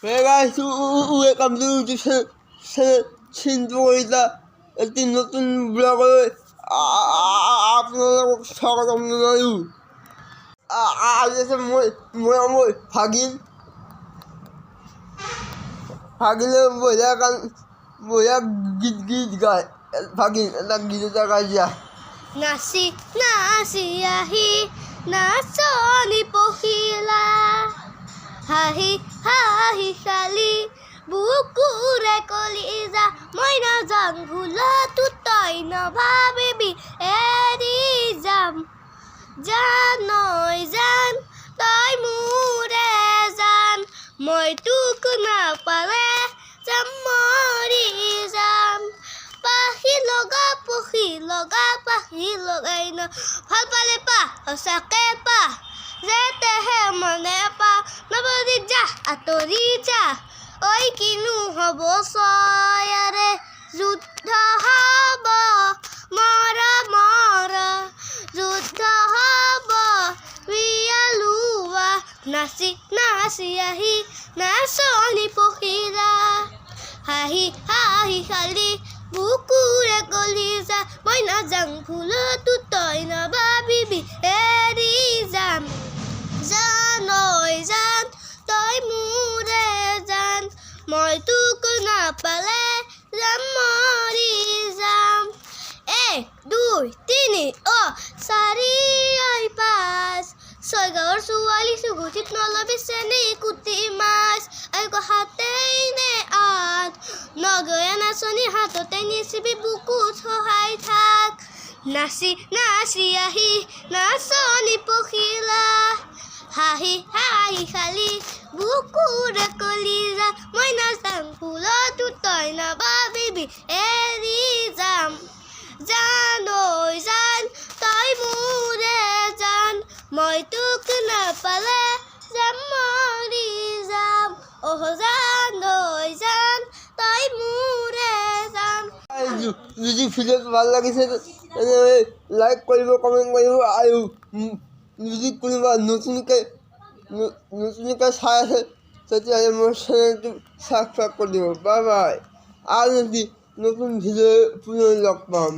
Hey guys, welcome to Shintoida একটি নতুন ব্লগে আপনাদের স্বাগতম জানাই। আজ এসে মই ফাগিনের বইয়া গীত গায়। ফাগিন এটা গীত এটা গাই দিয়া নাচি নাচি আহি নাচনি পহিলা হাঁহি হাঁহি খালি বুকুৰে কলিজা মই নাজান ভুলতো তই নভাবিবি এৰি যাম জানৈ জান তই মোৰে জান মই তোক নাপালে যাম মৰি যাম পাখি লগা পাখি লগাই ন ভাল পালে পা সঁচাকে পা যেতেহে মনে পা নবদি যা আঁতৰি যা ঐ কিনো হ'ব ছয়াৰে যুদ্ধ হ'ব মৰ যুদ্ধ হ'ব বিয়ালুৱা নাচি নাচি আহি নাচনি পহিলা হাঁহি হাঁহি খালি বুকুৰে কলিজা মই নাযাম ভুলতো তই নাভাবিবি এৰি যাম জানৈ জান তই মোৰে জান মই তোক নাপালে যাম মৰি যাম 1 2 3 4 5 ছয় গাঁৱৰ ছোৱালী চুগুটিত নলবি চেনি কুটি মাছ আৰু হাতেই নে আঠ নগয়া নাচনি হাততে নিচিবি বুকুত সহায় থাক নাচি নাচি আহি নাচনি পখিলা হাঁহি হাঁহি খালি বুকুৰে কলিজা মই নাযাম ভুলতো তই নাভাবিবি এৰি যাম জানৈ জান তই মোৰে জান মই তোক নাপালে যাম মৰি যাম জানৈ জান তই মোৰে জান। যদি ভিডিঅ'টো ভাল লাগিছে লাইক কৰিব কমেণ্ট কৰিব আৰু যদি কোনোবা নতুনকৈ চাই আছে তেতিয়াহ'লে মোৰ চেনেলটো ছাবস্ক্ৰাইব কৰি দিব। Bye bye. আৰু যদি নতুন ভিডিঅ' পুনৰ লগ পাম।